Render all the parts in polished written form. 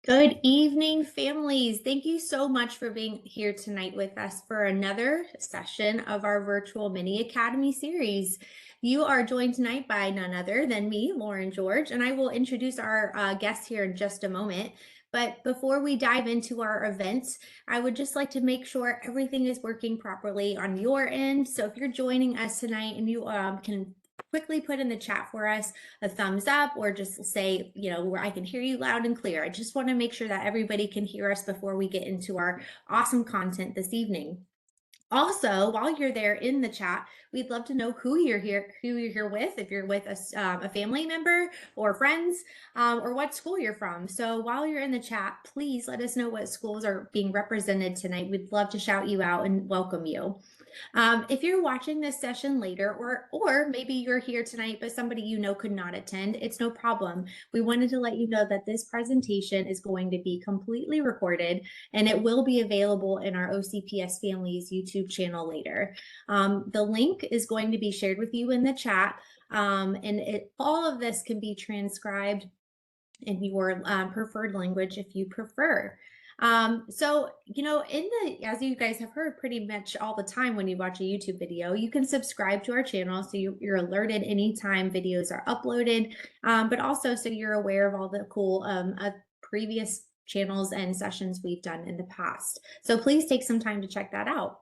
Good evening, families. Thank you so much for being here tonight with us for another session of our virtual mini academy series. You are joined tonight by none other than me, Lauren George, and I will introduce our guests here in just a moment. But before we dive into our events, I would just like to make sure everything is working properly on your end. So if you're joining us tonight and you can quickly put in the chat for us a thumbs up or just say, where I can hear you loud and clear. I just want to make sure that everybody can hear us before we get into our awesome content this evening. Also, while you're there in the chat, we'd love to know who you're here with, if you're with a family member or friends, or what school you're from. So while you're in the chat, please let us know what schools are being represented tonight. We'd love to shout you out and welcome you. If you're watching this session later, or maybe you're here tonight, but somebody you know could not attend, it's no problem. We wanted to let you know that this presentation is going to be completely recorded and it will be available in our OCPS Families YouTube channel later. The link is going to be shared with you in the chat, and all of this can be transcribed in your preferred language if you prefer. So, as you guys have heard pretty much all the time when you watch a YouTube video, you can subscribe to our channel so you're alerted anytime videos are uploaded, but also so you're aware of all the cool previous channels and sessions we've done in the past. So please take some time to check that out.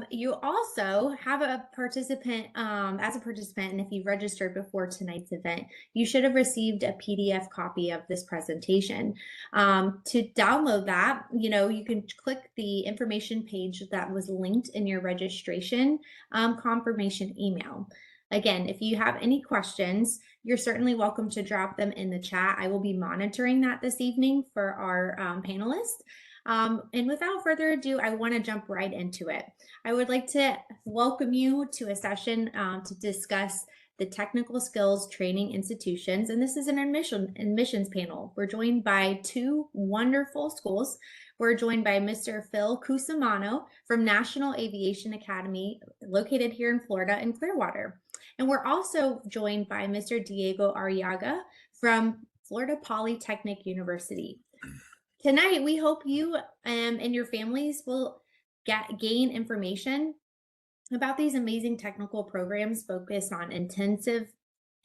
You also have a participant, as a participant, and if you've registered before tonight's event, you should have received a PDF copy of this presentation. To download that, you can click the information page that was linked in your registration confirmation email. Again, if you have any questions, you're certainly welcome to drop them in the chat. I will be monitoring that this evening for our panelists. And without further ado, I want to jump right into it. I would like to welcome you to a session to discuss the technical skills training institutions. And this is an admissions panel. We're joined by two wonderful schools. We're joined by Mr. Phil Cusimano from National Aviation Academy, located here in Florida in Clearwater. And we're also joined by Mr. Diego Arriaga from Florida Polytechnic University. Tonight, we hope you and your families will gain information about these amazing technical programs focused on intensive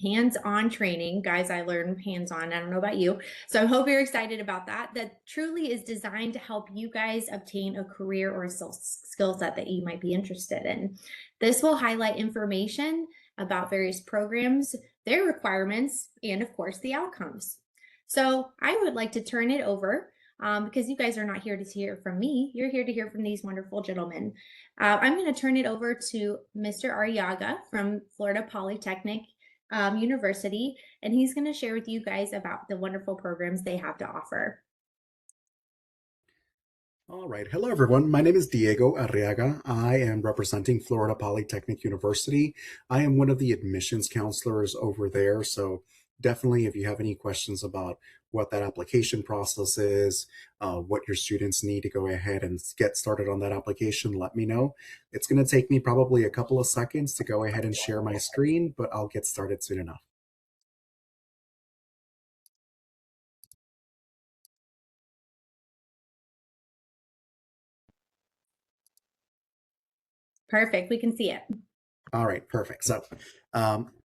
hands-on training. Guys, I learned hands-on, I don't know about you. So I hope you're excited about that. That truly is designed to help you guys obtain a career or a skill set that you might be interested in. This will highlight information about various programs, their requirements, and of course, the outcomes. So I would like to turn it over because you guys are not here to hear from me. You're here to hear from these wonderful gentlemen. I'm going to turn it over to Mr. Arriaga from Florida Polytechnic University, and he's going to share with you guys about the wonderful programs they have to offer. All right. Hello, everyone. My name is Diego Arriaga. I am representing Florida Polytechnic University. I am one of the admissions counselors over there. So definitely, if you have any questions about what that application process is, what your students need to go ahead and get started on that application, let me know. It's going to take me probably a couple of seconds to go ahead and share my screen, but I'll get started soon enough. Perfect. We can see it. All right. Perfect. So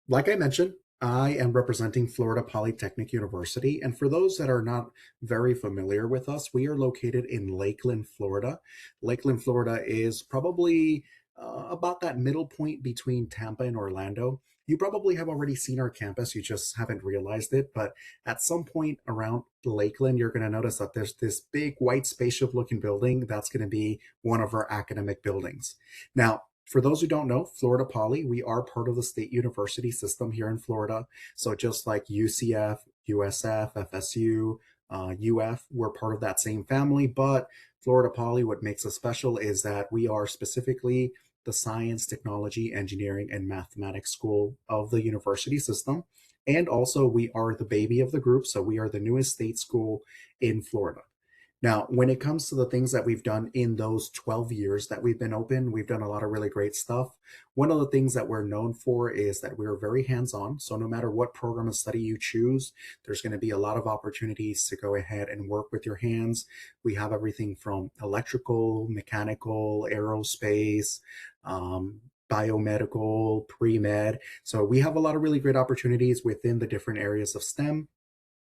like I mentioned, I am representing Florida Polytechnic University. And for those that are not very familiar with us, we are located in Lakeland, Florida. Lakeland, Florida is probably about that middle point between Tampa and Orlando. You probably have already seen our campus, you just haven't realized it. But at some point around Lakeland, you're going to notice that there's this big white spaceship looking building. That's going to be one of our academic buildings. Now, for those who don't know, Florida Poly, we are part of the state university system here in Florida. So just like UCF, USF, FSU, UF, we're part of that same family. But Florida Poly, what makes us special is that we are specifically the science, technology, engineering, and mathematics school of the university system. And also we are the baby of the group. So we are the newest state school in Florida. Now, when it comes to the things that we've done in those 12 years that we've been open, we've done a lot of really great stuff. One of the things that we're known for is that we're very hands-on. So no matter what program of study you choose, there's going to be a lot of opportunities to go ahead and work with your hands. We have everything from electrical, mechanical, aerospace, biomedical, pre-med. So we have a lot of really great opportunities within the different areas of STEM.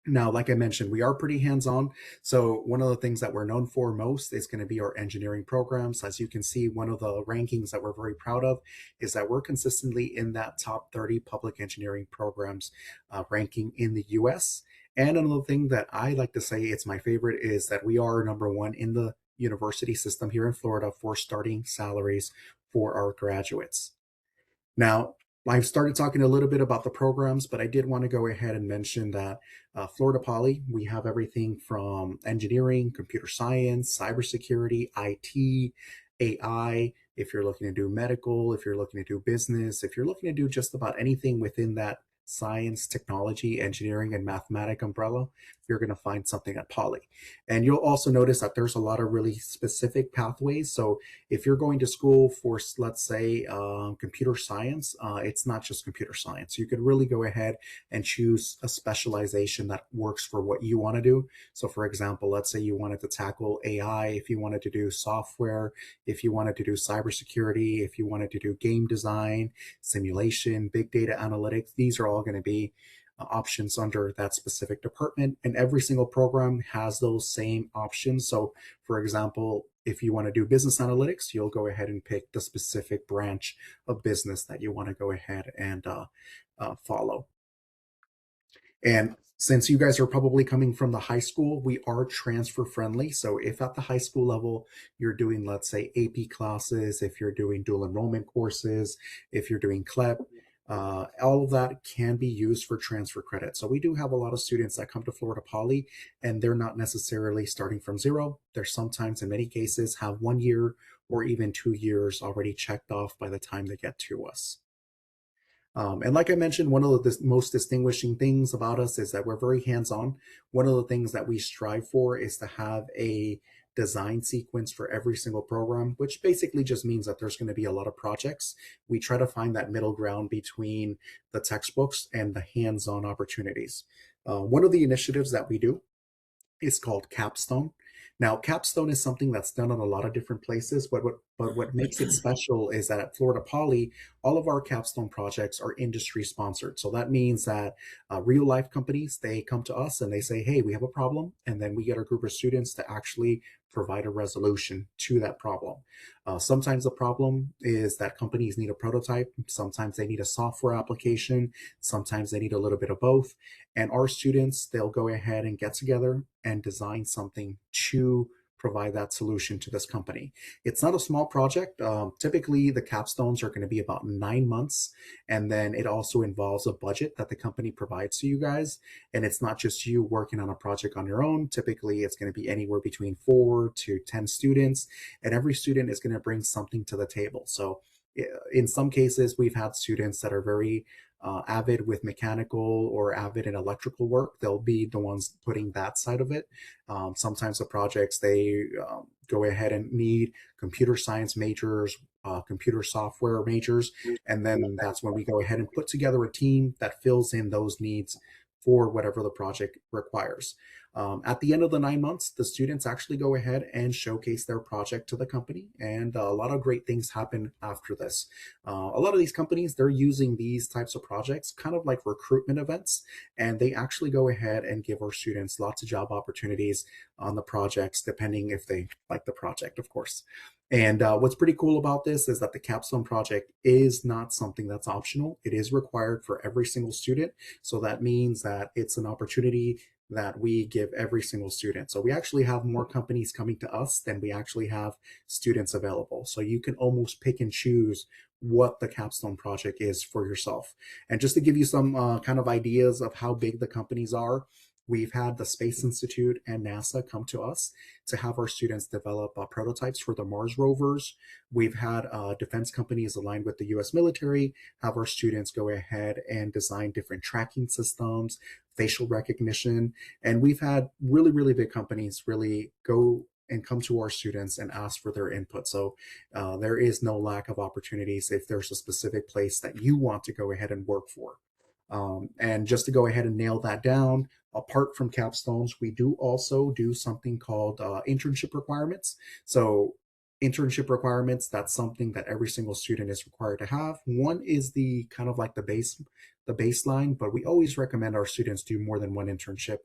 Now, like I mentioned, we are pretty hands-on. So one of the things that we're known for most is going to be our engineering programs. As you can see, one of the rankings that we're very proud of is that we're consistently in that top 30 public engineering programs ranking in the US. And another thing that I like to say, it's my favorite, is that we are number one in the university system here in Florida for starting salaries for our graduates. Now, I've started talking a little bit about the programs, but I did want to go ahead and mention that Florida Poly, we have everything from engineering, computer science, cybersecurity, IT, AI. If you're looking to do medical, if you're looking to do business, if you're looking to do just about anything within that science, technology, engineering, and mathematic umbrella, you're going to find something at Poly. And you'll also notice that there's a lot of really specific pathways. So if you're going to school for, let's say, computer science, it's not just computer science. You could really go ahead and choose a specialization that works for what you want to do. So for example, let's say you wanted to tackle AI, if you wanted to do software, if you wanted to do cybersecurity, if you wanted to do game design, simulation, big data analytics, these are all going to be options under that specific department. And every single program has those same options. So for example, if you want to do business analytics, you'll go ahead and pick the specific branch of business that you want to go ahead and follow. And since you guys are probably coming from the high school, we are transfer friendly. So if at the high school level, you're doing, let's say, AP classes, if you're doing dual enrollment courses, if you're doing CLEP, all of that can be used for transfer credit. So we do have a lot of students that come to Florida Poly, and they're not necessarily starting from zero. They're sometimes, in many cases, have 1 year or even 2 years already checked off by the time they get to us. And like I mentioned, one of the most distinguishing things about us is that we're very hands-on. One of the things that we strive for is to have a design sequence for every single program, which basically just means that there's going to be a lot of projects. We try to find that middle ground between the textbooks and the hands-on opportunities. One of the initiatives that we do is called Capstone. Now, Capstone is something that's done in a lot of different places, but what makes it special is that at Florida Poly, all of our Capstone projects are industry sponsored. So that means that real life companies, they come to us and they say, hey, we have a problem. And then we get a group of students to actually provide a resolution to that problem. Sometimes the problem is that companies need a prototype. Sometimes they need a software application. Sometimes they need a little bit of both. And our students, they'll go ahead and get together and design something to provide that solution to this company. It's not a small project. Typically, the capstones are going to be about 9 months. And then it also involves a budget that the company provides to you guys. And it's not just you working on a project on your own. Typically, it's going to be anywhere between 4 to 10 students. And every student is going to bring something to the table. So in some cases, we've had students that are very avid with mechanical or avid in electrical work. They'll be the ones putting that side of it. Sometimes the projects, they go ahead and need computer science majors, computer software majors, and then that's when we go ahead and put together a team that fills in those needs for whatever the project requires. At the end of the 9 months, the students actually go ahead and showcase their project to the company, and a lot of great things happen after this. A lot of these companies, they're using these types of projects kind of like recruitment events, and they actually go ahead and give our students lots of job opportunities on the projects, depending if they like the project, of course. And what's pretty cool about this is that the capstone project is not something that's optional. It is required for every single student. So that means that it's an opportunity that we give every single student. So we actually have more companies coming to us than we actually have students available. So you can almost pick and choose what the capstone project is for yourself. And just to give you some kind of ideas of how big the companies are, We've had the Space Institute and NASA come to us to have our students develop prototypes for the Mars rovers. We've had defense companies aligned with the US military have our students go ahead and design different tracking systems, facial recognition. And we've had really, really big companies really go and come to our students and ask for their input. So there is no lack of opportunities if there's a specific place that you want to go ahead and work for. And just to go ahead and nail that down, apart from capstones, we do also do something called internship requirements. So internship requirements, that's something that every single student is required to have. One is the kind of like the baseline, but we always recommend our students do more than one internship.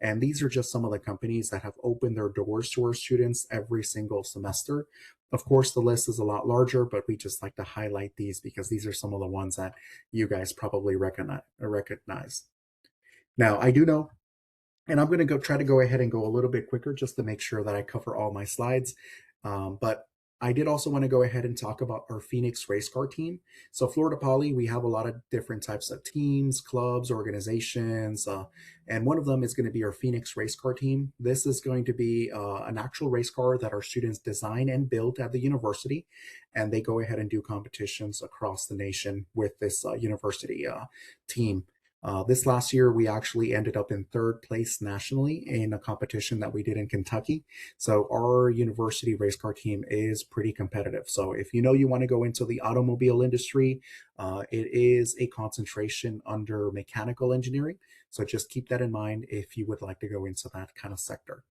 And these are just some of the companies that have opened their doors to our students every single semester. Of course, the list is a lot larger, but we just like to highlight these because these are some of the ones that you guys probably recognize. Now, I do know, and I'm going to try to go ahead and go a little bit quicker just to make sure that I cover all my slides. But I did also want to go ahead and talk about our Phoenix race car team. So Florida Poly, we have a lot of different types of teams, clubs, organizations, and one of them is going to be our Phoenix race car team. This is going to be an actual race car that our students design and build at the university, and they go ahead and do competitions across the nation with this university team. This last year, we actually ended up in third place nationally in a competition that we did in Kentucky. So our university race car team is pretty competitive. So if you know you want to go into the automobile industry, it is a concentration under mechanical engineering. So just keep that in mind if you would like to go into that kind of sector.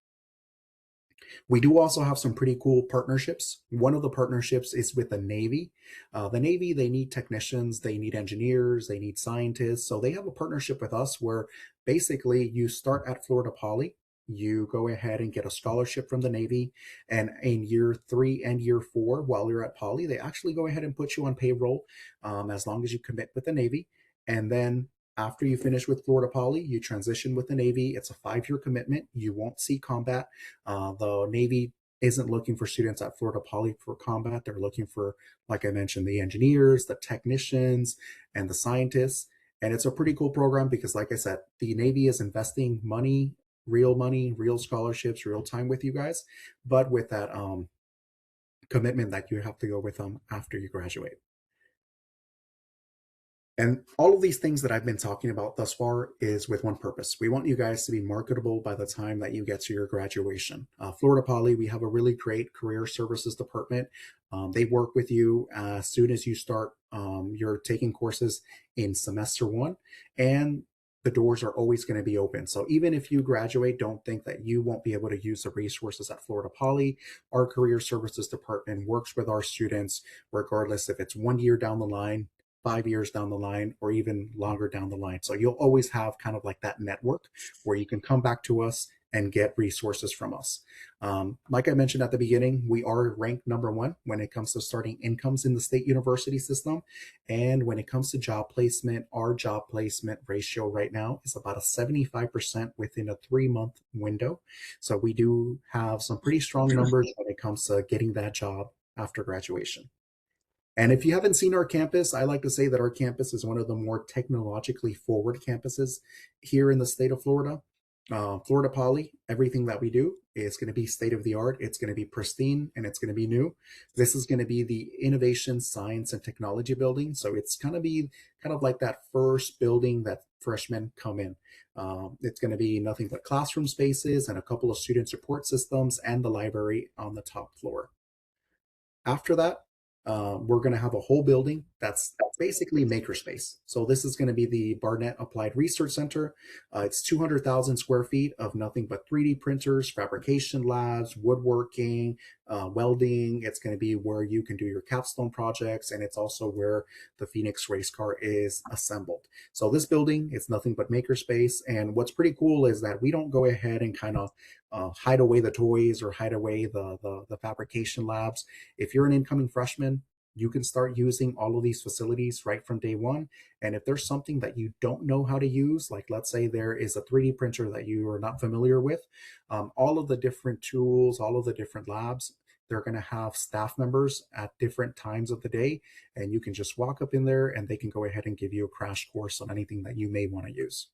We do also have some pretty cool partnerships. One of the partnerships is with the Navy. The Navy, they need technicians, they need engineers, they need scientists. So they have a partnership with us where basically you start at Florida Poly, you go ahead and get a scholarship from the Navy. And in year 3 and year 4, while you're at Poly, they actually go ahead and put you on payroll as long as you commit with the Navy. And then after you finish with Florida Poly, you transition with the Navy. It's a 5-year commitment. You won't see combat. The Navy isn't looking for students at Florida Poly for combat. They're looking for, like I mentioned, the engineers, the technicians, and the scientists. And it's a pretty cool program because, like I said, the Navy is investing money, real scholarships, real time with you guys, but with that commitment that you have to go with them after you graduate. And all of these things that I've been talking about thus far is with one purpose. We want you guys to be marketable by the time that you get to your graduation. Florida Poly, we have a really great career services department. They work with you as soon as you start. You're taking courses in semester 1, and the doors are always going to be open. So even if you graduate, don't think that you won't be able to use the resources at Florida Poly. Our career services department works with our students, regardless if it's 1 year down the line, 5 years down the line, or even longer down the line. So you'll always have kind of like that network where you can come back to us and get resources from us. Like I mentioned at the beginning, we are ranked #1 when it comes to starting incomes in the state university system. And when it comes to job placement, our job placement ratio right now is about a 75% within a 3-month window. So we do have some pretty strong numbers when it comes to getting that job after graduation. And if you haven't seen our campus, I like to say that our campus is one of the more technologically forward campuses here in the state of Florida. Florida Poly, everything that we do is going to be state of the art. It's going to be pristine and it's going to be new. This is going to be the Innovation, Science, and Technology building. So it's going to be kind of like that first building that freshmen come in. It's going to be nothing but classroom spaces and a couple of student support systems and the library on the top floor. After that, we're going to have a whole building that's basically makerspace. So this is going to be the Barnett Applied Research Center. It's 200,000 square feet of nothing but 3D printers, fabrication labs, woodworking, welding. It's going to be where you can do your capstone projects, and it's also where the Phoenix race car is assembled. So this building is nothing but makerspace. And what's pretty cool is that we don't go ahead and kind of hide away the toys or hide away the fabrication labs. If you're an incoming freshman, you can start using all of these facilities right from day one. And if there's something that you don't know how to use, like let's say there is a 3D printer that you are not familiar with, all of the different tools, all of the different labs, they're going to have staff members at different times of the day. And you can just walk up in there and they can go ahead and give you a crash course on anything that you may want to use.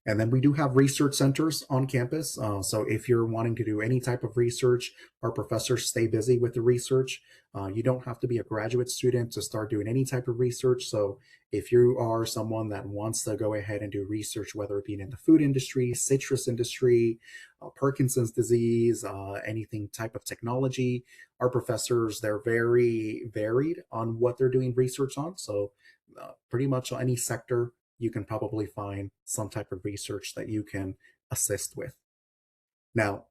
And then we do have research centers on campus. So if you're wanting to do any type of research, our professors stay busy with the research. You don't have to be a graduate student to start doing any type of research. So if you are someone that wants to go ahead and do research, whether it be in the food industry, citrus industry, Parkinson's disease, anything type of technology, our professors, they're very varied on what they're doing research on. So pretty much any sector you can probably find some type of research that you can assist with. Now,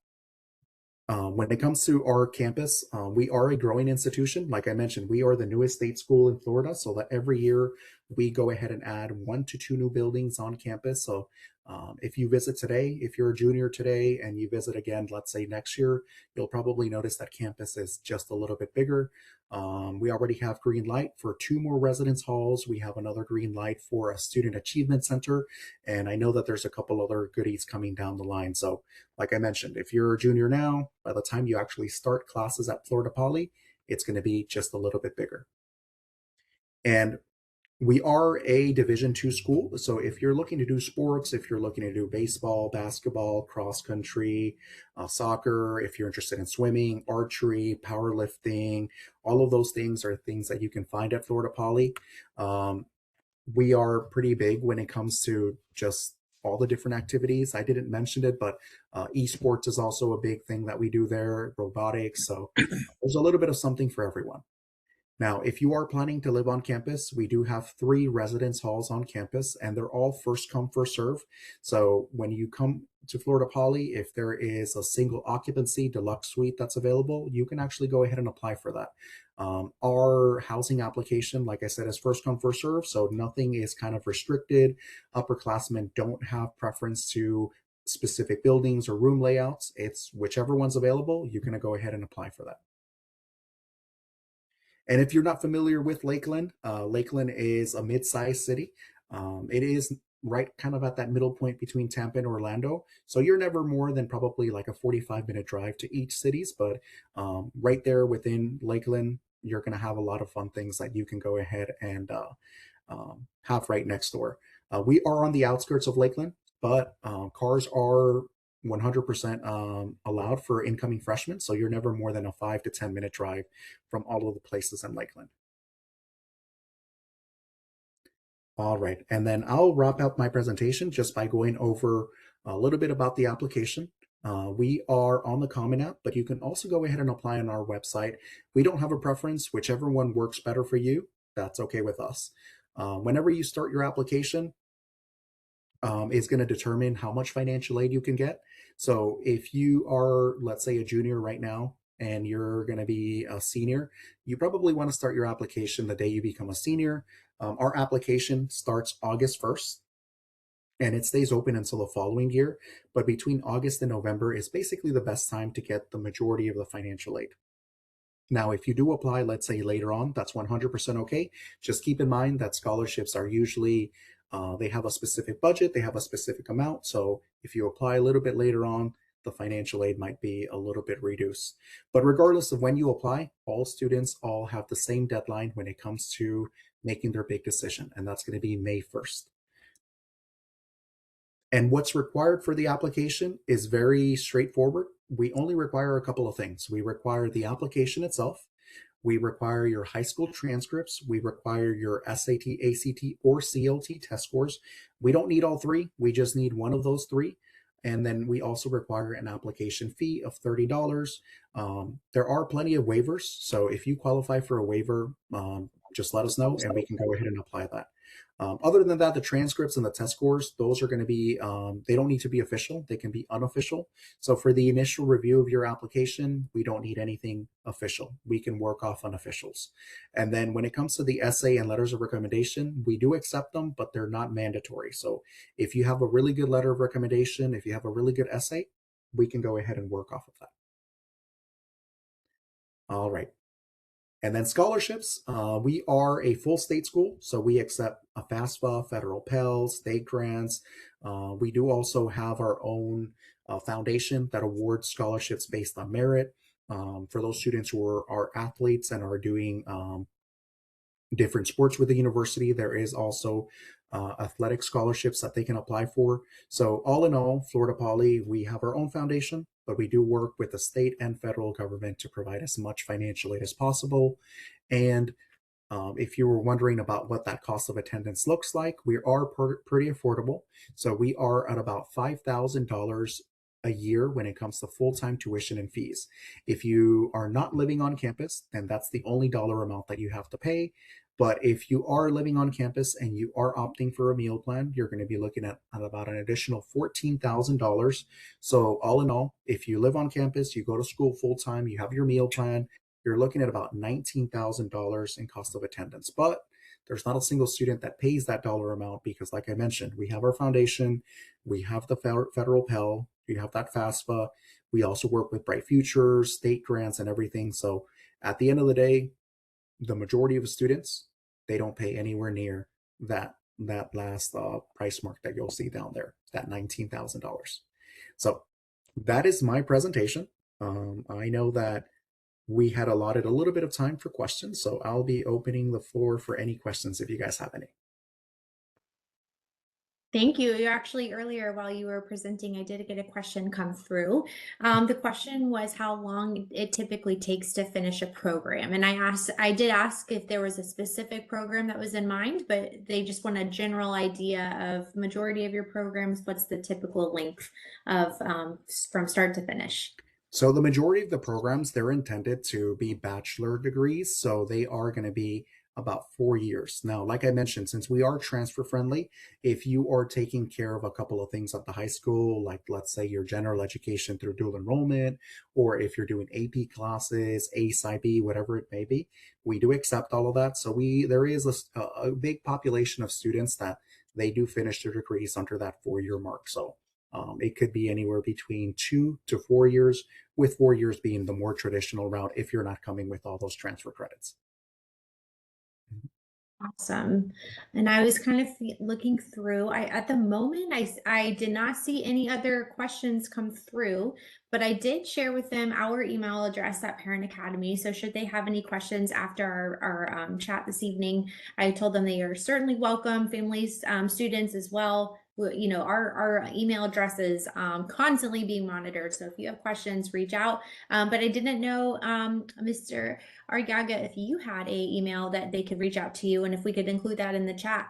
when it comes to our campus, we are a growing institution. Like I mentioned, we are the newest state school in Florida, so that every year we go ahead and add 1 to 2 new buildings on campus. So if you visit today, if you're a junior today and you visit again, let's say next year, you'll probably notice that campus is just a little bit bigger. We already have green light for 2 more residence halls. We have another green light for a student achievement center. And I know that there's a couple other goodies coming down the line. So like I mentioned, if you're a junior now, by the time you actually start classes at Florida Poly, it's going to be just a little bit bigger. And we are a Division II school. So if you're looking to do sports, if you're looking to do baseball, basketball, cross country, soccer, if you're interested in swimming, archery, powerlifting, all of those things are things that you can find at Florida Poly. We are pretty big when it comes to just all the different activities. I didn't mention it, but esports is also a big thing that we do there, robotics. So there's a little bit of something for everyone. Now, if you are planning to live on campus, we do have 3 residence halls on campus, and they're all first come, first serve. So when you come to Florida Poly, if there is a single occupancy deluxe suite that's available, you can actually go ahead and apply for that. Our housing application, like I said, is first come, first serve. So nothing is kind of restricted. Upperclassmen don't have preference to specific buildings or room layouts. It's whichever one's available, you're going to go ahead and apply for that. And if you're not familiar with Lakeland, Lakeland is a mid-sized city. It is right kind of at that middle point between Tampa and Orlando. So you're never more than probably like a 45-minute drive to each cities, but right there within Lakeland, you're going to have a lot of fun things that you can go ahead and have right next door. We are on the outskirts of Lakeland, but cars are 100% allowed for incoming freshmen. So you're never more than a 5 to 10 minute drive from all of the places in Lakeland. All right. And then I'll wrap up my presentation just by going over a little bit about the application. We are on the Common App, but you can also go ahead and apply on our website. We don't have a preference. Whichever one works better for you, that's okay with us. Whenever you start your application, is going to determine how much financial aid you can get. So if you are, let's say, a junior right now and you're going to be a senior, you probably want to start your application the day you become a senior. Our application starts August 1st and it stays open until the following year. But between August and November is basically the best time to get the majority of the financial aid. Now, if you do apply, let's say later on, that's 100% okay. Just keep in mind that scholarships are usually, they have a specific budget, they have a specific amount. So if you apply a little bit later on, the financial aid might be a little bit reduced. But regardless of when you apply, all students all have the same deadline when it comes to making their big decision, and that's going to be May 1st. And what's required for the application is very straightforward. We only require a couple of things. We require the application itself. We require your high school transcripts. We require your SAT, ACT, or CLT test scores. We don't need all 3. We just need one of those 3. And then we also require an application fee of $30. There are plenty of waivers. So if you qualify for a waiver, just let us know and we can go ahead and apply that. Other than that, the transcripts and the test scores, those are going to be, they don't need to be official. They can be unofficial. So for the initial review of your application, we don't need anything official. We can work off unofficials. And then when it comes to the essay and letters of recommendation, we do accept them, but they're not mandatory. So if you have a really good letter of recommendation, if you have a really good essay, we can go ahead and work off of that. All right. And then scholarships, we are a full state school, so we accept a FAFSA, federal Pell, state grants. We do also have our own foundation that awards scholarships based on merit. For those students who are athletes and are doing different sports with the university, there is also athletic scholarships that they can apply for. So all in all, Florida Poly, we have our own foundation, but we do work with the state and federal government to provide as much financial aid as possible. And if you were wondering about what that cost of attendance looks like, we are pretty affordable. So we are at about $5,000 a year when it comes to full-time tuition and fees. If you are not living on campus, then that's the only dollar amount that you have to pay. But if you are living on campus and you are opting for a meal plan, you're going to be looking at about an additional $14,000. So all in all, if you live on campus, you go to school full-time, you have your meal plan, you're looking at about $19,000 in cost of attendance. But there's not a single student that pays that dollar amount because, like I mentioned, we have our foundation, we have the federal Pell, we have that FAFSA. We also work with Bright Futures, state grants, and everything. So at the end of the day, the majority of the students, they don't pay anywhere near that last price mark that you'll see down there, that $19,000. So that is my presentation. I know that we had allotted a little bit of time for questions, so I'll be opening the floor for any questions if you guys have any. Thank you. You actually earlier while you were presenting, I did get a question come through. The question was how long it typically takes to finish a program. And I did ask if there was a specific program that was in mind, but they just want a general idea of majority of your programs. What's the typical length of from start to finish? So the majority of the programs, they're intended to be bachelor degrees, so they are going to be about 4 years. Now, like I mentioned, since we are transfer friendly, if you are taking care of a couple of things at the high school, like let's say your general education through dual enrollment, or if you're doing AP classes, ACE IB, whatever it may be, we do accept all of that. So there is a big population of students that they do finish their degrees under that 4 year mark. So it could be anywhere between 2 to 4 years, with 4 years being the more traditional route if you're not coming with all those transfer credits. Awesome. And I was kind of looking through. At the moment, I did not see any other questions come through, but I did share with them our email address at Parent Academy. So should they have any questions after our chat this evening, I told them they are certainly welcome, families, students as well. You know, our email address is constantly being monitored. So if you have questions, reach out. But I didn't know, Mr. Argaga, if you had a email that they could reach out to you, and if we could include that in the chat,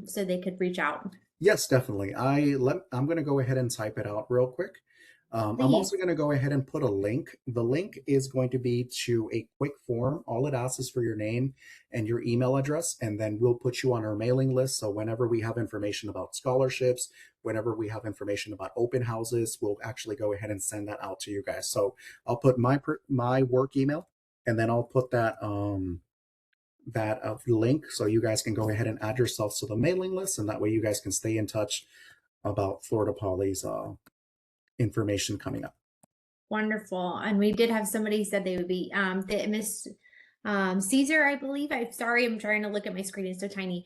so they could reach out. Yes, definitely. I'm going to go ahead and type it out real quick. I'm also Please. going to go ahead and put a link. The link is going to be to a quick form. All it asks is for your name and your email address, and then we'll put you on our mailing list. So whenever we have information about scholarships, whenever we have information about open houses, we'll actually go ahead and send that out to you guys. So I'll put my work email, and then I'll put that link so you guys can go ahead and add yourselves to the mailing list, and that way you guys can stay in touch about Florida Poly's information coming up. Wonderful. And we did have somebody said they would be Miss Caesar, I believe. I'm sorry, I'm trying to look at my screen, it's so tiny.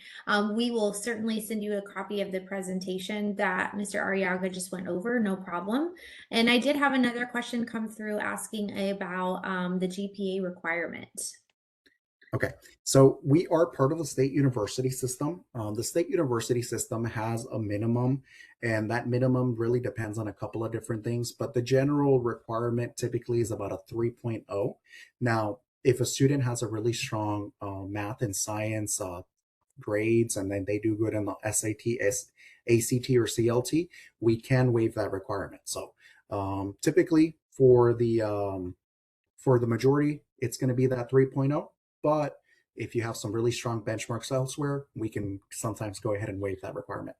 We will certainly send you a copy of the presentation that Mr. Ariaga just went over, no problem. And I did have another question come through asking about the GPA requirement. Okay, so we are part of the state university system. The state university system has a minimum, and that minimum really depends on a couple of different things, but the general requirement typically is about a 3.0. Now, if a student has a really strong math and science grades, and then they do good in the SAT, ACT, or CLT, we can waive that requirement. So typically for the majority, it's going to be that 3.0. But if you have some really strong benchmarks elsewhere, we can sometimes go ahead and waive that requirement.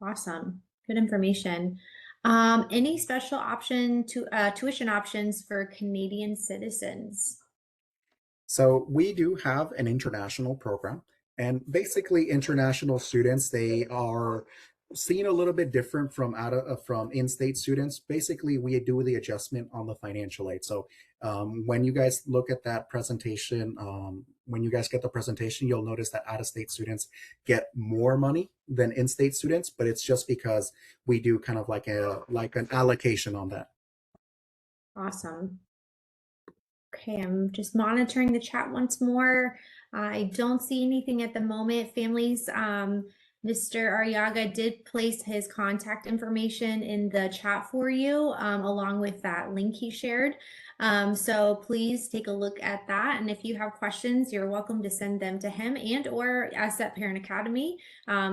Awesome. Good information. Any special option to tuition options for Canadian citizens? So we do have an international program, and basically international students, they are seen a little bit different from from in-state students. Basically, we do the adjustment on the financial aid. So when you guys look at that presentation, when you guys get the presentation, you'll notice that out-of-state students get more money than in-state students, but it's just because we do kind of like an allocation on that. Awesome. Okay, I'm just monitoring the chat once more. I don't see anything at the moment. Families, Mr. Arriaga did place his contact information in the chat for you, along with that link he shared. So please take a look at that. And if you have questions, you're welcome to send them to him and or us at Parent Academy.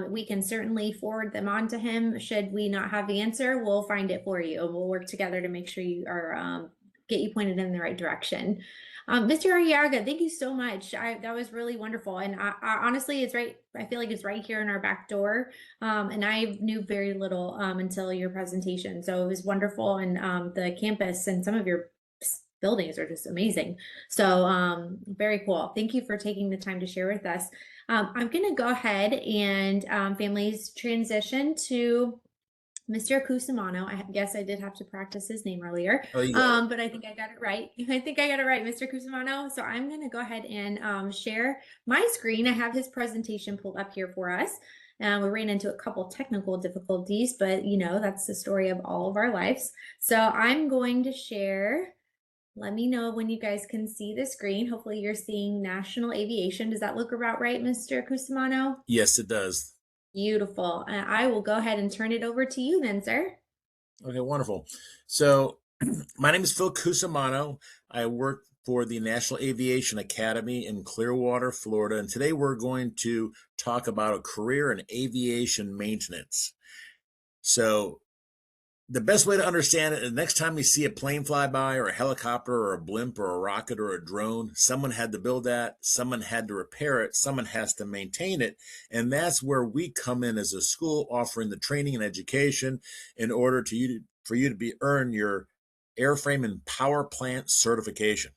We can certainly forward them on to him. Should we not have the answer, we'll find it for you. We'll work together to make sure you are get you pointed in the right direction. Mr. Arriaga, thank you so much. That was really wonderful. And I honestly, it's right. I feel like it's right here in our back door. And I knew very little until your presentation. So it was wonderful. And the campus and some of your buildings are just amazing. So very cool. Thank you for taking the time to share with us. I'm going to go ahead and families transition to Mr. Cusimano. I guess I did have to practice his name earlier, Oh, you got it. but I think I got it right. I think I got it right, Mr. Cusimano. So I'm going to go ahead and share my screen. I have his presentation pulled up here for us. We ran into a couple technical difficulties, but you know, that's the story of all of our lives. So I'm going to share. Let me know when you guys can see the screen. Hopefully you're seeing national aviation. Does that look about right, Mr. Cusimano? Yes, it does. Beautiful. I will go ahead and turn it over to you then, sir. Okay, wonderful. So my name is Phil Cusimano. I work for the National Aviation Academy in Clearwater, Florida. And today we're going to talk about a career in aviation maintenance. So the best way to understand it, the next time you see a plane fly by or a helicopter or a blimp or a rocket or a drone, someone had to build that, someone had to repair it, someone has to maintain it. And that's where we come in as a school, offering the training and education in order for you to earn your airframe and power plant certification.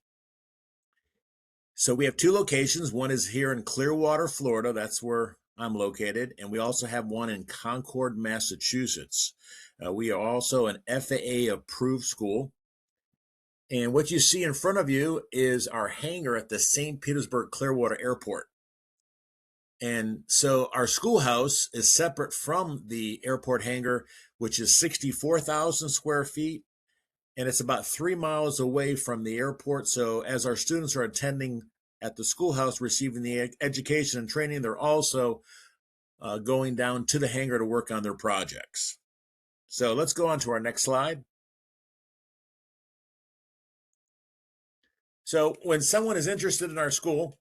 So we have two locations. One is here in Clearwater, Florida. That's where I'm located. And we also have one in Concord, Massachusetts. We are also an FAA approved school. And what you see in front of you is our hangar at the St. Petersburg Clearwater Airport. And so our schoolhouse is separate from the airport hangar, which is 64,000 square feet. And it's about 3 miles away from the airport. So as our students are attending at the schoolhouse, receiving the education and training, they're also going down to the hangar to work on their projects. So let's go on to our next slide. So when someone is interested in our school,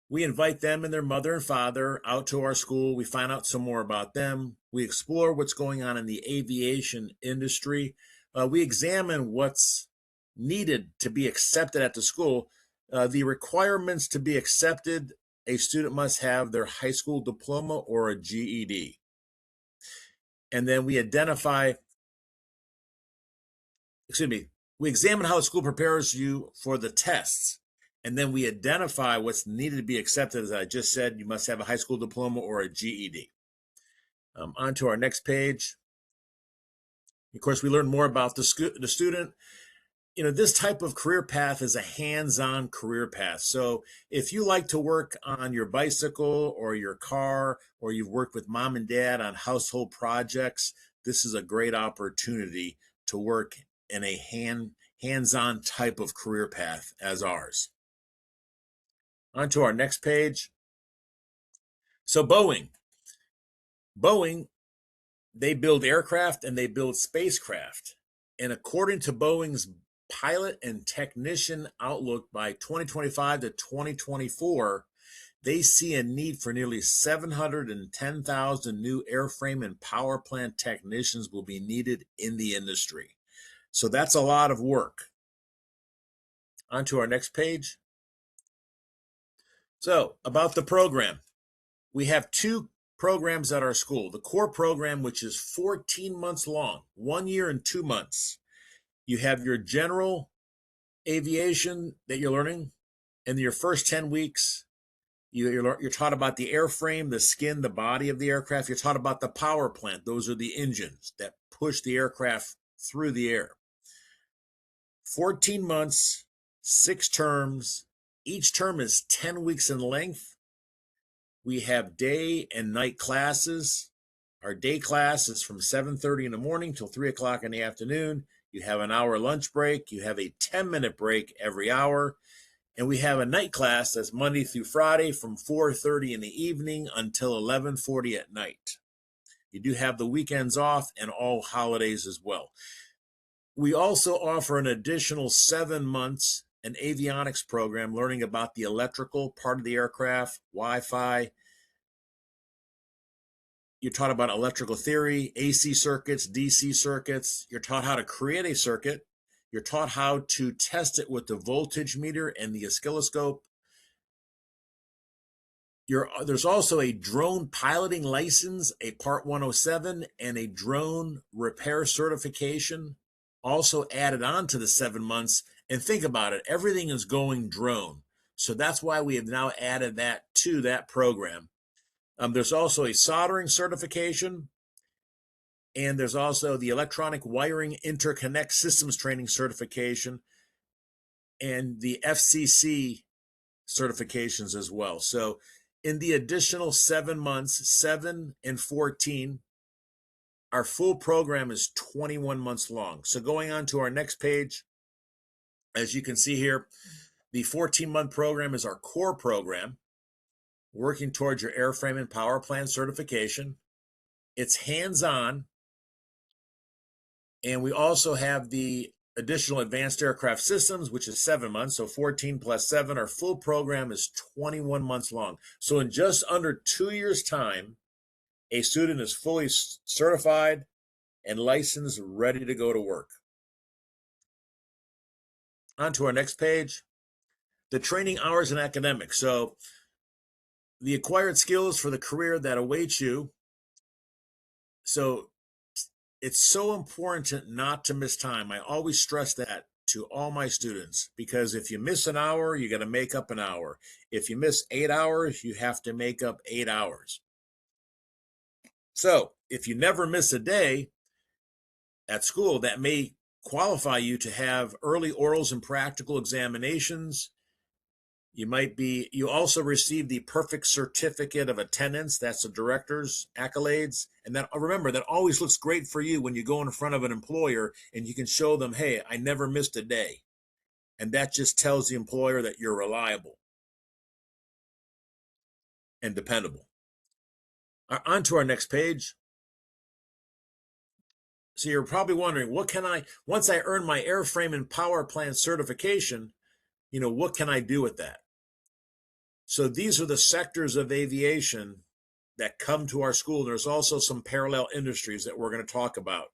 we invite them and their mother and father out to our school. We find out some more about them. We explore what's going on in the aviation industry. We examine what's needed to be accepted at the school. The requirements to be accepted: a student must have their high school diploma or a GED. And then we examine how the school prepares you for the tests. And then we identify what's needed to be accepted. As I just said, you must have a high school diploma or a GED. On to our next page. Of course, we learn more about the student. You know, this type of career path is a hands-on career path. So if you like to work on your bicycle or your car, or you've worked with mom and dad on household projects, this is a great opportunity to work in a hands-on type of career path as ours. On to our next page. So Boeing, they build aircraft and they build spacecraft. And according to Boeing's pilot and technician outlook, by 2025 to 2024, they see a need for nearly 710,000 new airframe and power plant technicians will be needed in the industry. So that's a lot of work. On to our next page. So about the program, we have two programs at our school. The core program, which is 14 months long, 1 year and 2 months. You have your general aviation that you're learning. In your first 10 weeks, you're taught about the airframe, the skin, the body of the aircraft. You're taught about the power plant. Those are the engines that push the aircraft through the air. 14 months, 6 terms. Each term is 10 weeks in length. We have day and night classes. Our day class is from 7:30 in the morning till 3 o'clock in the afternoon. You have an hour lunch break. You have a 10-minute break every hour. And we have a night class that's Monday through Friday from 4:30 in the evening until 11:40 at night. You do have the weekends off and all holidays as well. We also offer an additional 7 months an avionics program, learning about the electrical part of the aircraft, Wi-Fi. You're taught about electrical theory, AC circuits, DC circuits. You're taught how to create a circuit. You're taught how to test it with the voltage meter and the oscilloscope. There's also a drone piloting license, a Part 107, and a drone repair certification also added on to the 7 months. And think about it, everything is going drone. So that's why we have now added that to that program. There's also a soldering certification, and there's also the electronic wiring interconnect systems training certification and the FCC certifications as well. So in the additional 7 months, 7 and 14, our full program is 21 months long. So going on to our next page, as you can see here, the 14-month program is our core program, working towards your airframe and power plant certification. It's hands-on, and we also have the additional advanced aircraft systems, which is 7 months. So 14 plus 7, our full program is 21 months long. So in just under 2 years' time, a student is fully certified and licensed, ready to go to work. On to our next page, the training hours and academics. So the acquired skills for the career that awaits you. So it's so important not to miss time. I always stress that to all my students, because if you miss an hour, you got to make up an hour. If you miss 8 hours, you have to make up 8 hours. So if you never miss a day at school, that may qualify you to have early orals and practical examinations. You also receive the perfect certificate of attendance. That's the director's accolades. And that, remember, that always looks great for you when you go in front of an employer and you can show them, hey, I never missed a day. And that just tells the employer that you're reliable and dependable. On to our next page. So you're probably wondering, once I earn my airframe and power plant certification, what can I do with that? So these are the sectors of aviation that come to our school. There's also some parallel industries that we're going to talk about.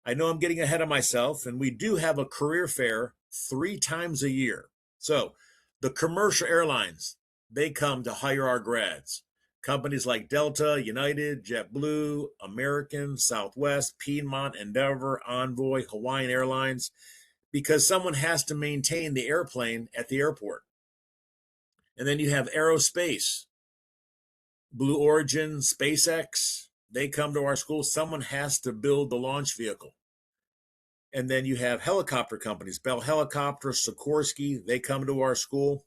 I know I'm getting ahead of myself, and we do have a career fair 3 times a year. So the commercial airlines, they come to hire our grads. Companies like Delta, United, JetBlue, American, Southwest, Piedmont, Endeavor, Envoy, Hawaiian Airlines, because someone has to maintain the airplane at the airport. And then you have aerospace, Blue Origin, SpaceX, they come to our school. Someone has to build the launch vehicle. And then you have helicopter companies, Bell Helicopter, Sikorsky, they come to our school.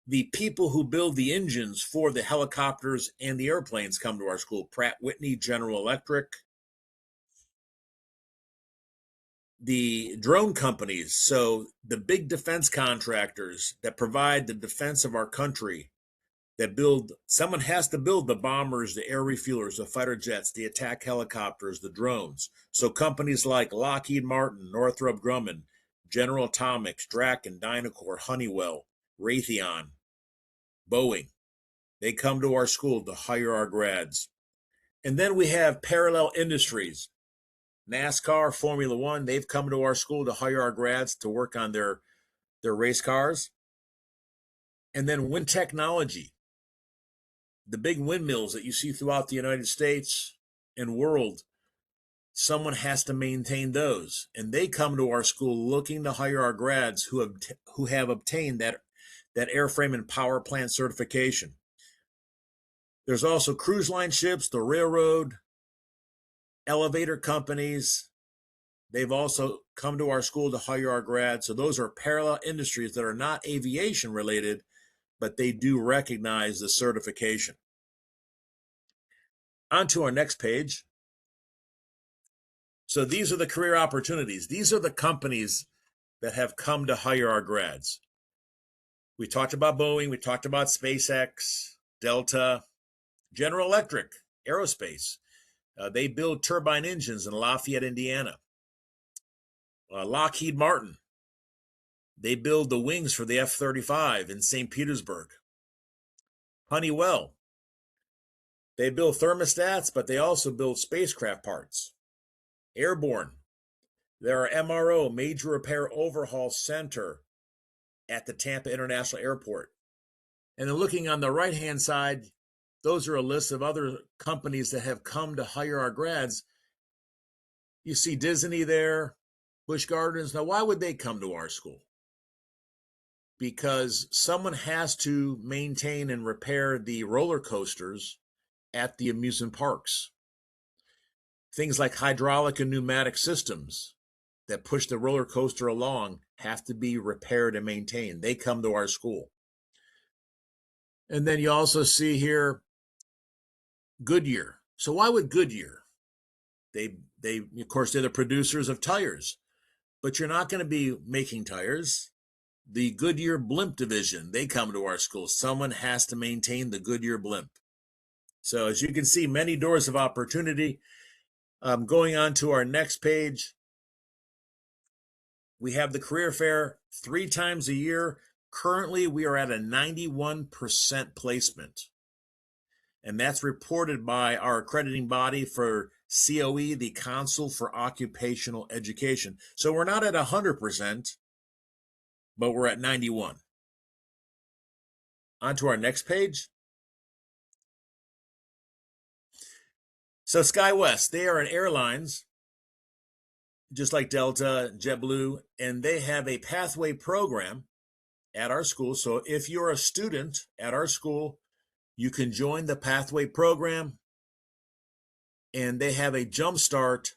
The people who build the engines for the helicopters and the airplanes come to our school, Pratt Whitney, General Electric. The drone companies, so the big defense contractors that provide the defense of our country, someone has to build the bombers, the air refuelers, the fighter jets, the attack helicopters, the drones. So companies like Lockheed Martin, Northrop Grumman, General Atomics, Draken, Dynacore, Honeywell, Raytheon, Boeing, they come to our school to hire our grads. And then we have parallel industries. NASCAR, Formula One, they've come to our school to hire our grads to work on their race cars. And then wind technology, the big windmills that you see throughout the United States and world, someone has to maintain those. And they come to our school looking to hire our grads who have obtained that airframe and power plant certification. There's also cruise line ships, the railroad, elevator companies. They've also come to our school to hire our grads. So those are parallel industries that are not aviation related, but they do recognize the certification. On to our next page. So these are the career opportunities. These are the companies that have come to hire our grads. We talked about Boeing, we talked about SpaceX, Delta, General Electric, Aerospace. They build turbine engines in Lafayette, Indiana. Lockheed Martin, they build the wings for the F-35 in St. Petersburg. Honeywell, they build thermostats, but they also build spacecraft parts. Airborne, there are MRO, Major Repair Overhaul Center, at the Tampa International Airport. And then looking on the right-hand side, those are a list of other companies that have come to hire our grads. You see Disney there, Busch Gardens. Now, why would they come to our school? Because someone has to maintain and repair the roller coasters at the amusement parks. Things like hydraulic and pneumatic systems that push the roller coaster along have to be repaired and maintained. They come to our school. And then you also see here Goodyear. So why would Goodyear? They of course, they're the producers of tires, but you're not going to be making tires. The Goodyear blimp division, they come to our school. Someone has to maintain the Goodyear blimp. So as you can see, many doors of opportunity. Going on to our next page, we have the career fair 3 times a year. Currently, we are at a 91% placement. And that's reported by our accrediting body for COE, the Council for Occupational Education. So we're not at 100%, but we're at 91. On to our next page. So SkyWest, they are an airlines, just like Delta, JetBlue, and they have a pathway program at our school. So if you're a student at our school, you can join the pathway program, and they have a jump start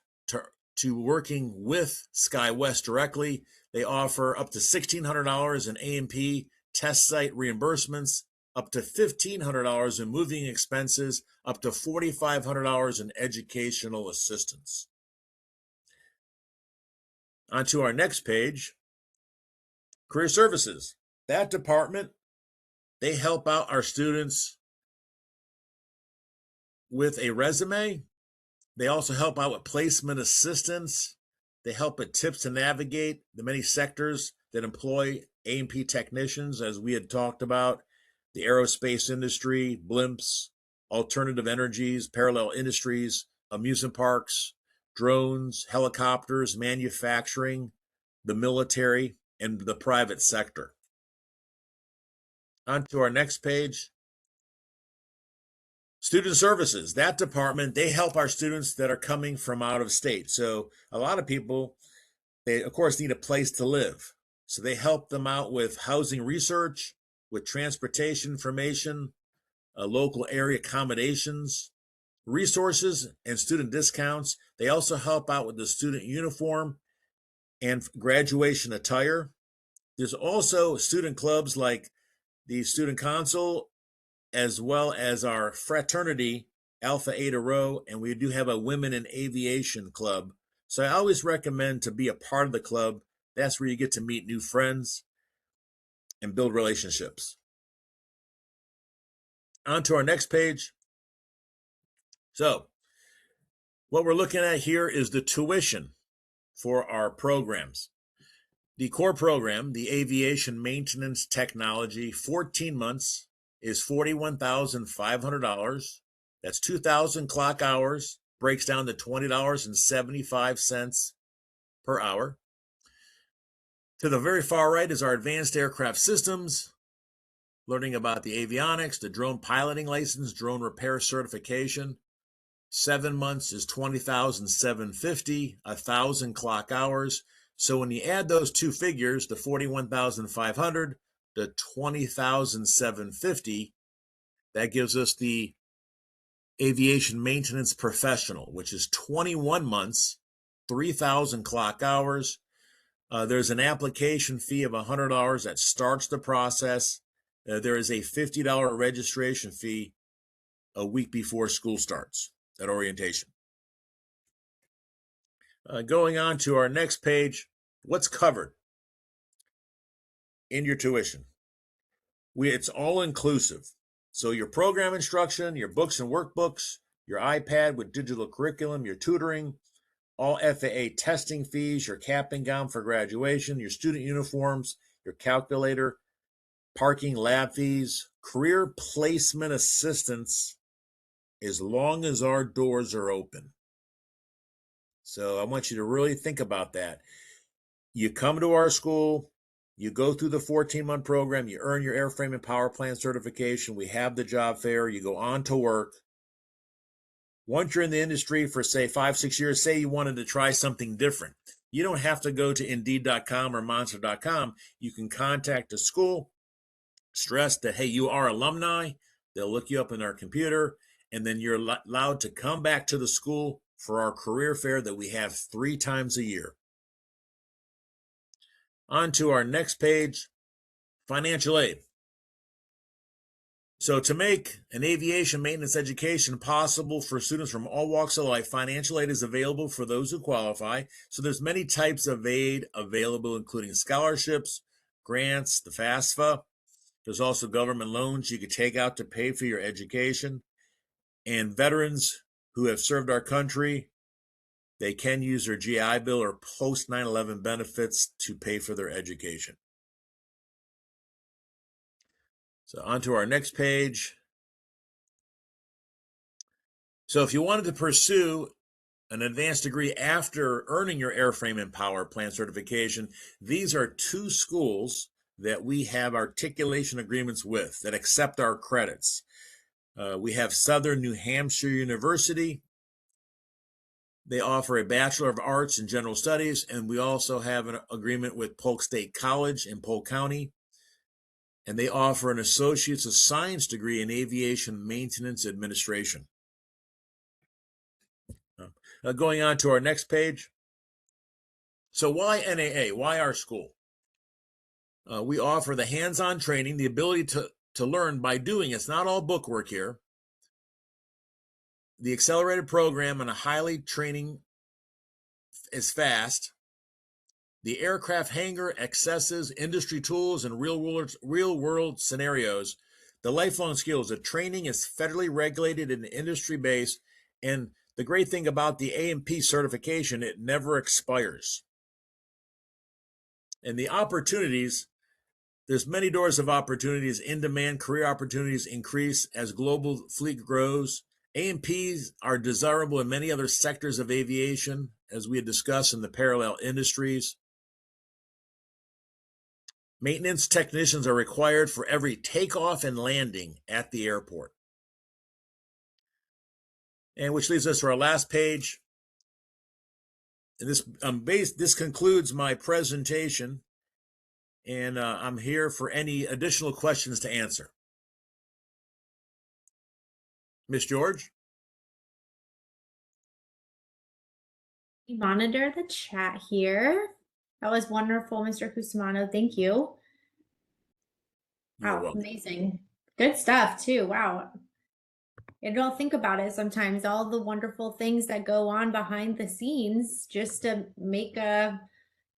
to working with SkyWest directly. They offer up to $1,600 in A&P test site reimbursements, up to $1,500 in moving expenses, up to $4,500 in educational assistance. On to our next page, Career Services. That department, they help out our students with a resume. They also help out with placement assistance. They help with tips to navigate the many sectors that employ A&P technicians, as we had talked about, the aerospace industry, blimps, alternative energies, parallel industries, amusement parks, drones, helicopters, manufacturing, the military, and the private sector. On to our next page. Student Services, that department, they help our students that are coming from out of state. So a lot of people, they of course need a place to live. So they help them out with housing research, with transportation information, local area accommodations, resources, and student discounts. They also help out with the student uniform and graduation attire. There's also student clubs like the Student Council, as well as our fraternity, Alpha Eta Rho, and we do have a Women in Aviation club. So I always recommend to be a part of the club. That's where you get to meet new friends and build relationships. On to our next page. So what we're looking at here is the tuition for our programs. The core program, the Aviation Maintenance Technology, 14 months, is $41,500. That's 2,000 clock hours, breaks down to $20.75 per hour. To the very far right is our Advanced Aircraft Systems, learning about the avionics, the drone piloting license, drone repair certification. 7 months is $20,750, 1,000 clock hours. So when you add those two figures, the $41,500, the $20,750, that gives us the Aviation Maintenance Professional, which is 21 months, 3,000 clock hours. There's an application fee of $100 that starts the process. There is a $50 registration fee a week before school starts at orientation. Going on to our next page, what's covered in your tuition? It's all inclusive. So your program instruction, your books and workbooks, your iPad with digital curriculum, your tutoring, all FAA testing fees, your cap and gown for graduation, your student uniforms, your calculator, parking, lab fees, career placement assistance, as long as our doors are open. So I want you to really think about that. You come to our school, you go through the 14-month program, you earn your airframe and power plant certification, we have the job fair, you go on to work. Once you're in the industry for, say, 5-6 years, say you wanted to try something different, you don't have to go to Indeed.com or Monster.com. You can contact the school, stress that, hey, you are alumni. They'll look you up in our computer, and then you're allowed to come back to the school for our career fair that we have 3 times a year. On to our next page, financial aid. So to make an aviation maintenance education possible for students from all walks of life, financial aid is available for those who qualify. So there's many types of aid available, including scholarships, grants, the FAFSA. There's also government loans you could take out to pay for your education. And veterans who have served our country, they can use their GI Bill or post 9/11 benefits to pay for their education. So on to our next page. So if you wanted to pursue an advanced degree after earning your airframe and power plant certification, these are 2 schools that we have articulation agreements with that accept our credits. We have Southern New Hampshire University. They offer a Bachelor of Arts in General Studies, and we also have an agreement with Polk State College in Polk County, and they offer an Associate's of Science degree in Aviation Maintenance Administration. Going on to our next page. So why NAA? Why our school? We offer the hands-on training, the ability to learn by doing. It's not all book work here. The accelerated program and a highly training is fast. The aircraft hangar accesses, industry tools, and real-world scenarios. The lifelong skills. The training is federally regulated and industry-based. And the great thing about the A&P certification, it never expires. And the opportunities, there's many doors of opportunities. In-demand career opportunities increase as global fleet grows. A&Ps are desirable in many other sectors of aviation, as we had discussed in the parallel industries. Maintenance technicians are required for every takeoff and landing at the airport. And which leads us to our last page. And this concludes my presentation, and I'm here for any additional questions to answer. Miss George? Monitor the chat here. That was wonderful, Mr. Cusimano. Thank you. You're Wow, welcome. amazing. Good stuff too. Wow. You don't think about it sometimes, all the wonderful things that go on behind the scenes just to make a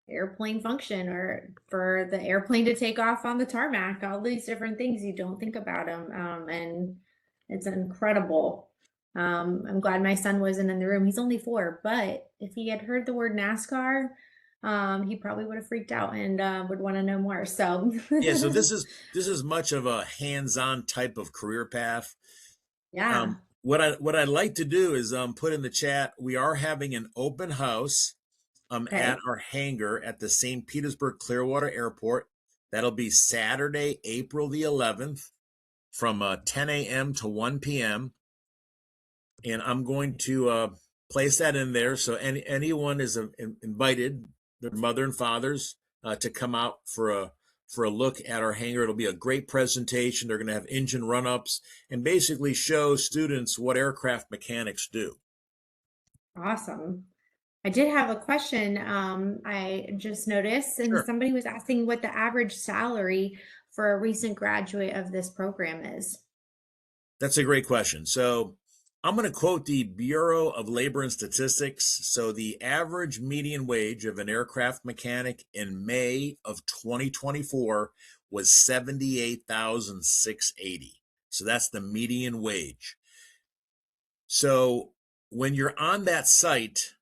airplane function or for the airplane to take off on the tarmac, all these different things you don't think about them. And it's incredible. I'm glad my son wasn't in the room. He's only 4, but if he had heard the word NASCAR, he probably would have freaked out and would want to know more. So Yeah, so this is much of a hands-on type of career path. yeah. What I'd like to do is put in the chat, we are having an open house Okay. at our hangar at the St. Petersburg Clearwater Airport. That'll be Saturday, April the 11th from 10 a.m. to 1 p.m. And I'm going to place that in there. So anyone is invited, their mother and fathers, to come out for a look at our hangar. It'll be a great presentation. They're going to have engine run-ups and basically show students what aircraft mechanics do. Awesome. I did have a question. I just noticed, and Sure. somebody was asking what the average salary for a recent graduate of this program is. That's a great question. So I'm going to quote the Bureau of Labor and Statistics. So the average median wage of an aircraft mechanic in May of 2024 was 78,680. So that's the median wage. So when you're on that site,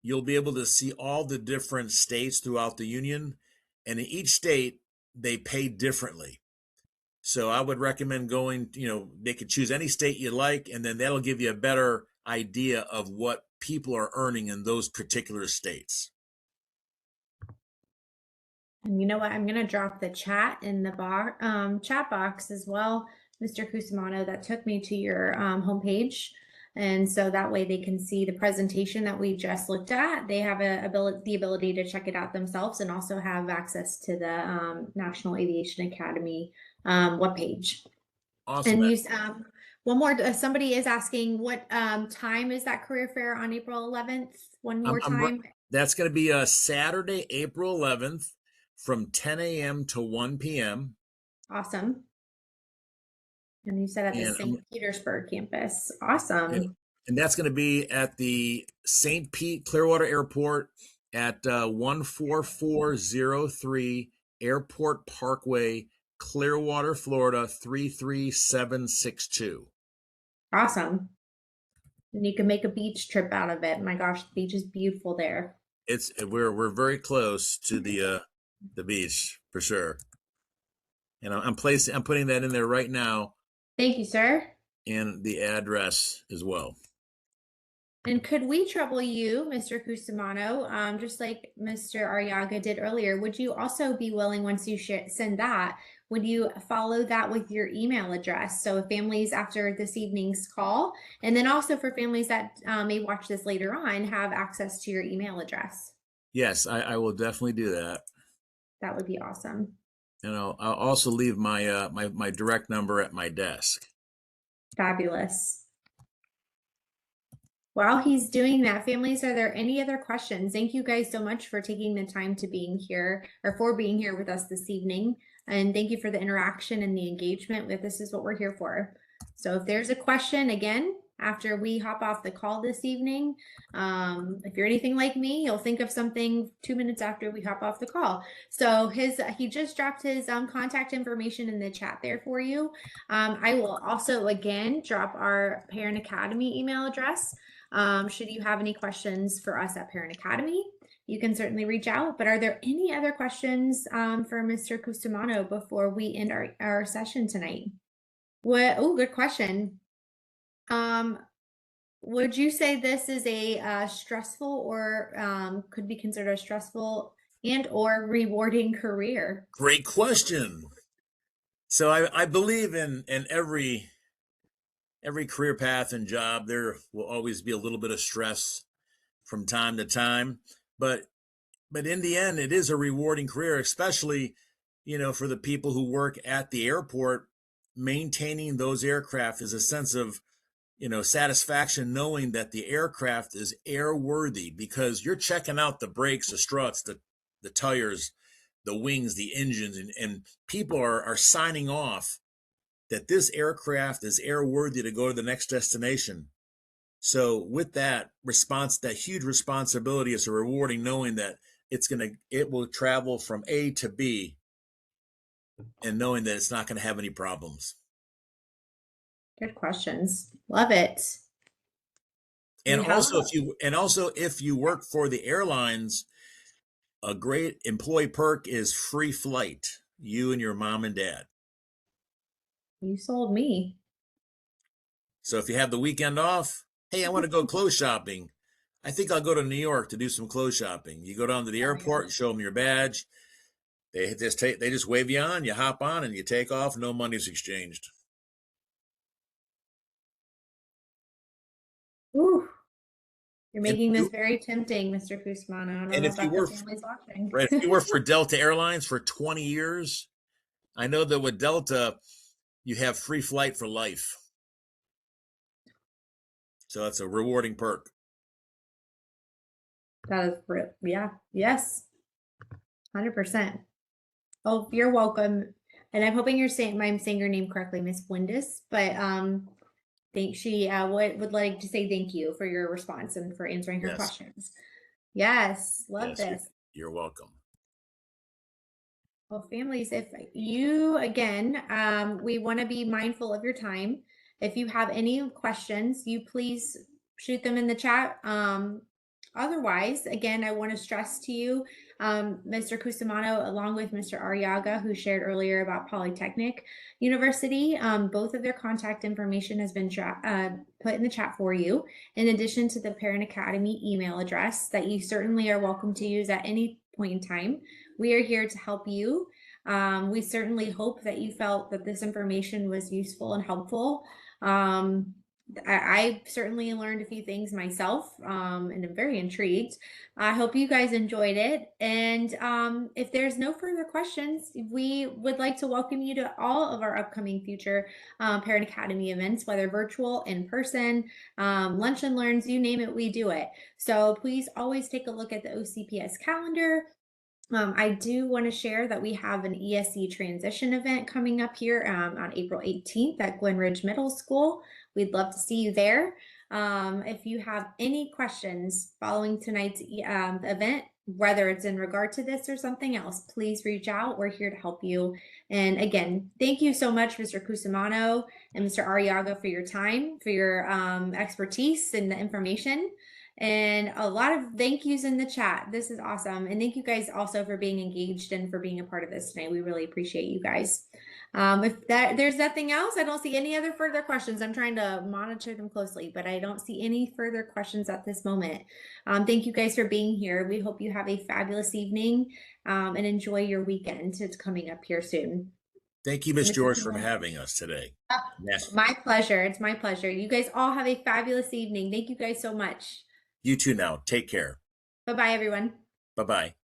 you'll be able to see all the different states throughout the union. And in each state, they pay differently. So I would recommend going, they could choose any state you like, and then that'll give you a better idea of what people are earning in those particular states. And you know what? I'm going to drop the chat in the chat box as well, Mr. Cusimano. That took me to your homepage. And so that way they can see the presentation that we just looked at. They have the ability to check it out themselves and also have access to the National Aviation Academy webpage. Awesome. And one more, somebody is asking, what time is that career fair on April 11th? One more time. That's going to be Saturday, April 11th from 10 a.m. to 1 p.m. Awesome. And you said at the St. Petersburg campus. Awesome. And that's going to be at the St. Pete Clearwater Airport at 14403 Airport Parkway, Clearwater, Florida 33762. Awesome. And you can make a beach trip out of it. My gosh, the beach is beautiful there. We're very close to the beach for sure. And I'm putting that in there right now. Thank you, sir. And the address as well. And could we trouble you, Mr. Cusimano, just like Mr. Arriaga did earlier, would you also be willing, once you send that, would you follow that with your email address? So families after this evening's call, and then also for families that may watch this later on, have access to your email address. Yes, I will definitely do that. That would be awesome. And I'll also leave my my direct number at my desk. Fabulous. While he's doing that, families, are there any other questions? Thank you guys so much for taking the time to being here with us this evening. And thank you for the interaction and the engagement with this is what we're here for. So if there's a question, again, after we hop off the call this evening, if you're anything like me, you'll think of something 2 minutes after we hop off the call. So he just dropped his contact information in the chat there for you. I will also, again, drop our Parent Academy email address. Should you have any questions for us at Parent Academy, you can certainly reach out. But are there any other questions for Mr. Cusimano before we end our session tonight? Oh, good question. Would you say this is a stressful or could be considered a stressful and or rewarding career? Great question. So I believe in every career path and job, there will always be a little bit of stress from time to time, but in the end, it is a rewarding career, especially, for the people who work at the airport. Maintaining those aircraft is a sense of, satisfaction, knowing that the aircraft is airworthy, because you're checking out the brakes, the struts, the tires, the wings, the engines, and people are signing off that this aircraft is airworthy to go to the next destination. So with that huge responsibility is rewarding, knowing that it will travel from A to B, and knowing that it's not going to have any problems. Good questions. Love it. And also if you work for the airlines, a great employee perk is free flight, you and your mom and dad. You sold me. So if you have the weekend off, hey, I want to go clothes shopping. I think I'll go to New York to do some clothes shopping. You go down to the airport, you show them your badge. They just wave you on, you hop on, and you take off. No money's exchanged. Ooh, you're making this very tempting, Mr. Cusimano. And if you work, right, if you work for Delta Airlines for 20 years, I know that with Delta, you have free flight for life. So that's a rewarding perk. That is, yeah, yes, 100%. Oh, you're welcome. And I'm hoping I'm saying your name correctly, Miss Windus, but think she would like to say thank you for your response and for answering her questions. Yes, love this. You're welcome. Well, families, if you, again, we want to be mindful of your time. If you have any questions, you please shoot them in the chat. Otherwise, again, I want to stress to you, Mr. Cusimano, along with Mr. Arriaga, who shared earlier about Polytechnic University, both of their contact information has been put in the chat for you, in addition to the Parent Academy email address that you certainly are welcome to use at any point in time. We are here to help you. We certainly hope that you felt that this information was useful and helpful. I certainly learned a few things myself, and I'm very intrigued. I hope you guys enjoyed it. And if there's no further questions, we would like to welcome you to all of our upcoming future Parent Academy events, whether virtual, in person, lunch and learns, you name it, we do it. So please always take a look at the OCPS calendar. I do want to share that we have an ESE transition event coming up here on April 18th at Glen Ridge Middle School. We'd love to see you there. If you have any questions following tonight's event, whether it's in regard to this or something else, please reach out. We're here to help you. And again, thank you so much, Mr. Cusimano and Mr. Arriaga, for your time, for your expertise and the information. And a lot of thank yous in the chat. This is awesome. And thank you guys also for being engaged and for being a part of this tonight. We really appreciate you guys. If there's nothing else, I don't see any other further questions. I'm trying to monitor them closely, but I don't see any further questions at this moment. Thank you guys for being here. We hope you have a fabulous evening and enjoy your weekend. It's coming up here soon. Thank you, Ms. George, for having us today. Yes. My pleasure. It's my pleasure. You guys all have a fabulous evening. Thank you guys so much. You too now. Take care. Bye-bye, everyone. Bye-bye.